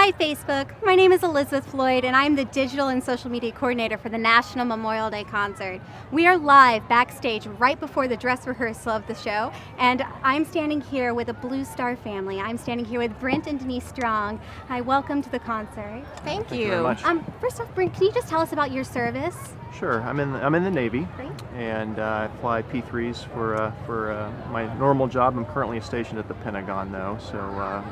Hi, Facebook. My name is Elizabeth Floyd, and I'm the digital and social media coordinator for the National Memorial Day concert. We are live backstage right before the dress rehearsal of the show, and I'm standing here with a Blue Star family. I'm standing here with Brent and Denise Strong. Hi, welcome to the concert. Thank you. Thank you very much. First off, Brent, can you just tell us about your service? Sure. I'm in the Navy, Great. and I fly P3s for my normal job. I'm currently stationed at the Pentagon, though, so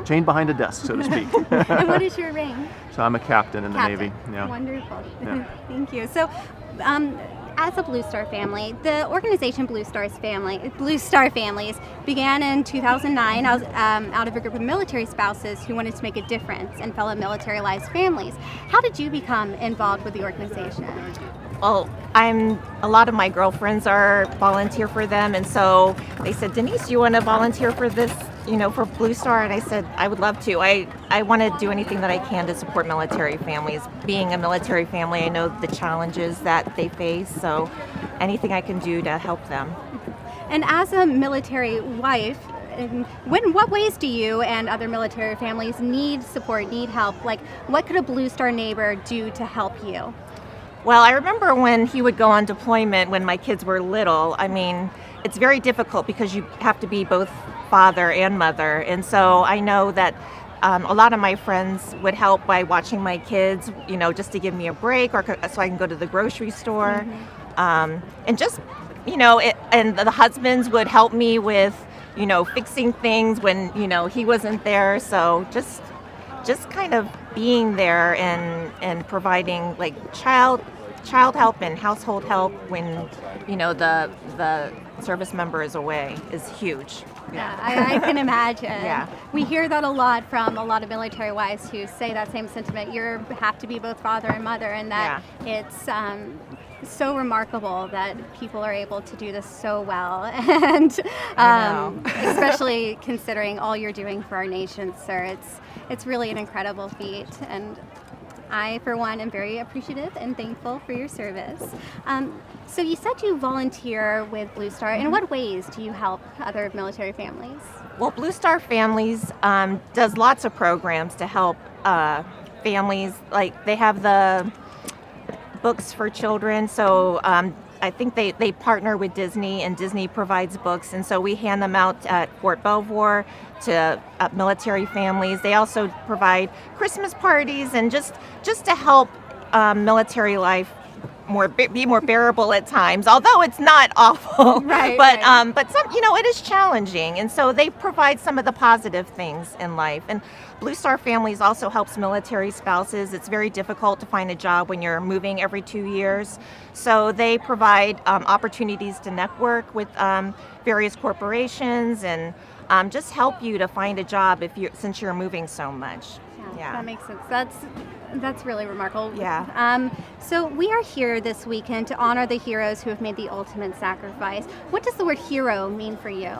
chained behind a desk, so to speak. And what is your rank? So I'm a captain in the Captain. Navy. Yeah. Wonderful. Yeah. Thank you. So, as a Blue Star family, the organization Blue Star Families began in 2009 out of a group of military spouses who wanted to make a difference in fellow military-lives families. How did you become involved with the organization? Well, a lot of my girlfriends are volunteer for them, and so they said, Denise, you want to volunteer for this, for Blue Star? And I said, I would love to. I want to do anything that I can to support military families. Being a military family, I know the challenges that they face, so anything I can do to help them. And as a military wife, what ways do you and other military families need support, need help? Like, what could a Blue Star neighbor do to help you? Well, I remember when he would go on deployment when my kids were little. I mean, it's very difficult because you have to be both father and mother. And so I know that a lot of my friends would help by watching my kids, just to give me a break or so I can go to the grocery store. Mm-hmm. And just, and the husbands would help me with, fixing things when, he wasn't there. So just kind of being there and providing like child help and household help when the service member is away is huge. Yeah, I can imagine. Yeah. We hear that a lot from a lot of military wives who say that same sentiment. You have to be both father and mother, and that it's so remarkable that people are able to do this so well, and especially considering all you're doing for our nation, sir. It's really an incredible feat, and I, for one, am very appreciative and thankful for your service. So you said you volunteer with Blue Star. In what ways do you help other military families? Well, Blue Star Families does lots of programs to help families. Like they have the books for children, so I think they partner with Disney, and Disney provides books, and so we hand them out at Fort Belvoir to military families. They also provide Christmas parties and just to help military life be more bearable at times, although it's not awful. Right, but some, it is challenging, and so they provide some of the positive things in life. And Blue Star Families also helps military spouses. It's very difficult to find a job when you're moving every 2 years, so they provide opportunities to network with various corporations and just help you to find a job since you're moving so much. Yeah, that makes sense. That's really remarkable. Yeah. So we are here this weekend to honor the heroes who have made the ultimate sacrifice. What does the word hero mean for you?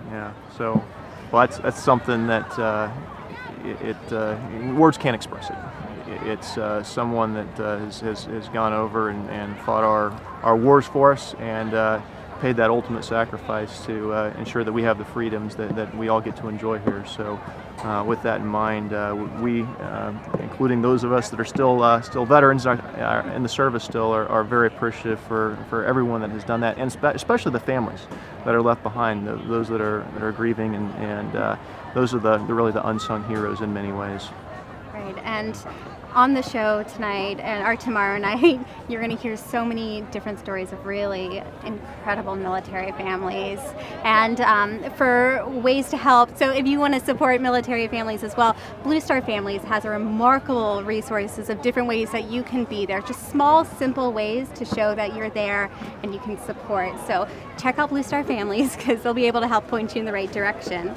Yeah. So, well, that's something that words can't express it. It's someone that has gone over and fought our wars for us and paid that ultimate sacrifice to ensure that we have the freedoms that we all get to enjoy here. So with that in mind, we, including those of us that are still veterans in the service still, are very appreciative for everyone that has done that, and especially the families that are left behind, those that are grieving, and those are really the unsung heroes in many ways. Right, and on the show tonight or tomorrow night, you're going to hear so many different stories of really incredible military families and for ways to help. So if you want to support military families as well, Blue Star Families has a remarkable resources of different ways that you can be there. Just small, simple ways to show that you're there and you can support. So check out Blue Star Families because they'll be able to help point you in the right direction.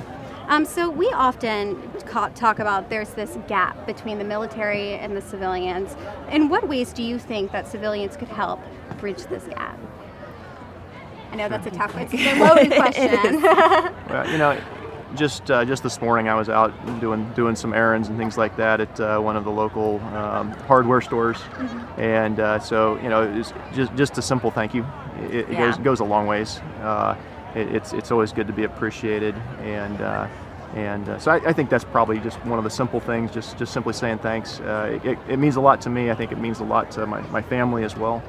So we often talk about there's this gap between the military and the civilians. In what ways do you think that civilians could help bridge this gap? I know that's a tough one. It's a loaded question. Well, just this morning I was out doing some errands and things like that at one of the local hardware stores, mm-hmm. and so it's just a simple thank you. It goes a long ways. It's always good to be appreciated, and And so I think that's probably just one of the simple things, just simply saying thanks. It means a lot to me. I think it means a lot to my family as well,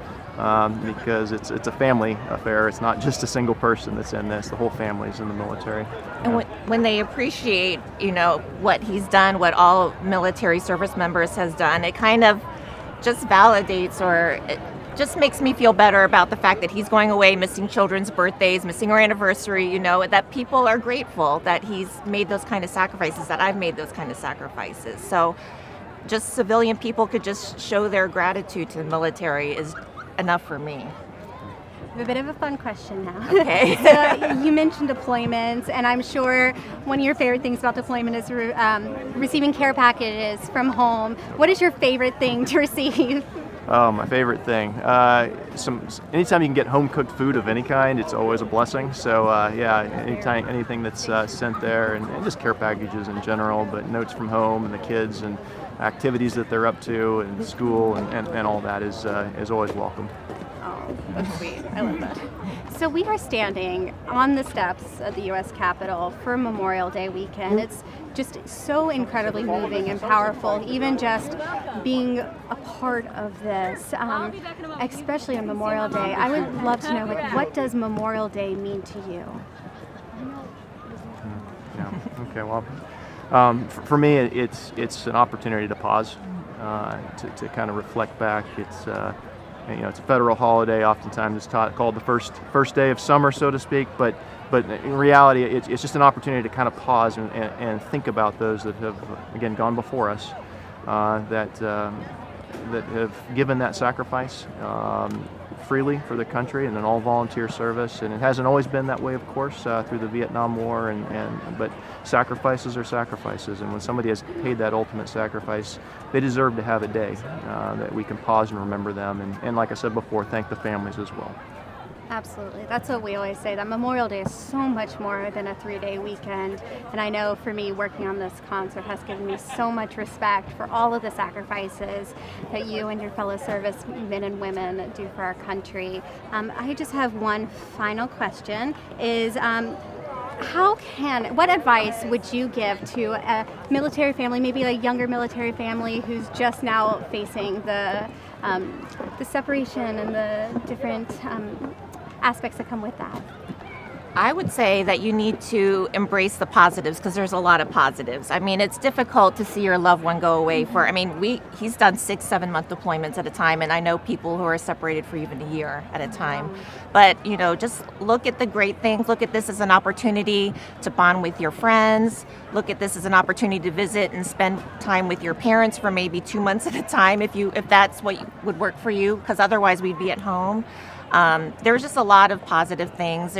because it's a family affair. It's not just a single person that's in this. The whole family's in the military. And when they appreciate, what he's done, what all military service members has done, it kind of just validates, or it just makes me feel better about the fact that he's going away, missing children's birthdays, missing our anniversary, that people are grateful that he's made those kind of sacrifices, that I've made those kind of sacrifices. So just civilian people could just show their gratitude to the military is enough for me. I have a bit of a fun question now. Okay. So you mentioned deployments, and I'm sure one of your favorite things about deployment is receiving care packages from home. What is your favorite thing to receive? Oh, my favorite thing. Anytime you can get home cooked food of any kind, it's always a blessing. So anything that's sent there, and just care packages in general, but notes from home and the kids and activities that they're up to and school and all that is always welcome. Oh, that's sweet. I love that. So we are standing on the steps of the U.S. Capitol for Memorial Day weekend. It's just so incredibly moving and powerful, even just being a part of this, especially on Memorial Day. I would love to know, what does Memorial Day mean to you? Yeah. Okay. Well, for me, it's an opportunity to pause, to kind of reflect back. It's a federal holiday. Oftentimes it's called the first day of summer, so to speak. But in reality, it's just an opportunity to kind of pause and think about those that have, again, gone before us, that have given that sacrifice freely for the country and an all-volunteer service. And it hasn't always been that way, of course, through the Vietnam War. But sacrifices are sacrifices, and when somebody has paid that ultimate sacrifice, they deserve to have a day that we can pause and remember them. And like I said before, thank the families as well. Absolutely. That's what we always say, that Memorial Day is so much more than a 3-day weekend. And I know for me, working on this concert has given me so much respect for all of the sacrifices that you and your fellow servicemen and women do for our country. I just have one final question, is what advice would you give to a military family, maybe a younger military family who's just now facing the separation and the different aspects that come with that? I would say that you need to embrace the positives, because there's a lot of positives. I mean, it's difficult to see your loved one go away he's done 6-7 month deployments at a time, and I know people who are separated for even a year at a time. But, just look at the great things. Look at this as an opportunity to bond with your friends. Look at this as an opportunity to visit and spend time with your parents for maybe 2 months at a time, if that's what would work for you, because otherwise we'd be at home. There's just a lot of positive things.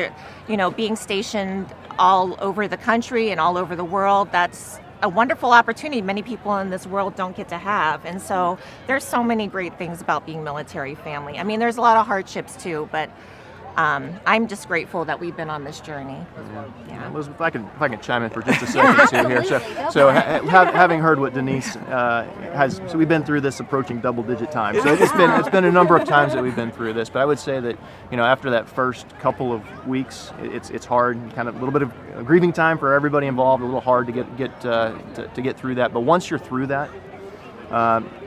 Being stationed all over the country and all over the world, that's a wonderful opportunity many people in this world don't get to have. And so there's so many great things about being military family. I mean, there's a lot of hardships too, but I'm just grateful that we've been on this journey. Yeah. Elizabeth, if I can chime in for just a second too here. So having heard what Denise has, so we've been through this approaching double-digit times. So it's been a number of times that we've been through this. But I would say that after that first couple of weeks, it's hard, kind of a little bit of a grieving time for everybody involved. A little hard to get through that. But once you're through that,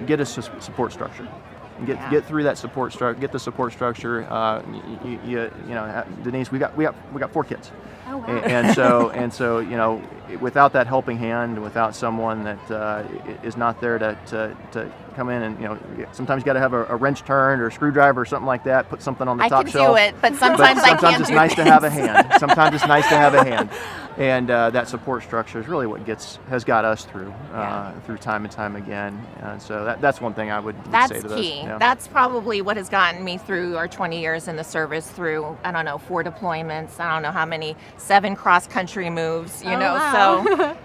get a support structure. Get through that support structure. Get the support structure. Denise, we got 4 kids. Oh, wow. And so without that helping hand, and without someone that is not there to come in and sometimes you got to have a wrench turned or a screwdriver or something like that. Put something on the top shelf. I can do it, but sometimes I can't. It's nice to have a hand. Sometimes it's nice to have a hand. And that support structure is really what has got us through time and time again. And so that's one thing I would say to That's key. Yeah. That's probably what has gotten me through our 20 years in the service, through, 4 deployments, I don't know how many, 7 cross-country moves, wow. So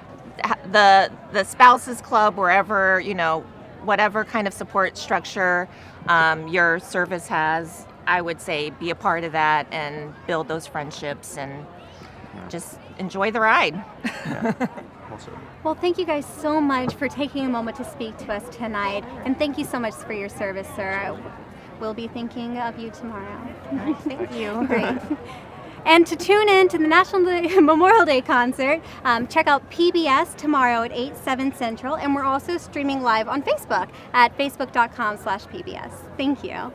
the spouses club, wherever, whatever kind of support structure your service has, I would say be a part of that and build those friendships and just enjoy the ride. Yeah. Well, thank you guys so much for taking a moment to speak to us tonight, and thank you so much for your service, sir. We'll be thinking of you tomorrow. Thank you. Great. And to tune in to the National Day, Memorial Day concert, check out PBS tomorrow at 8/7 Central, and we're also streaming live on Facebook at facebook.com/PBS. Thank you.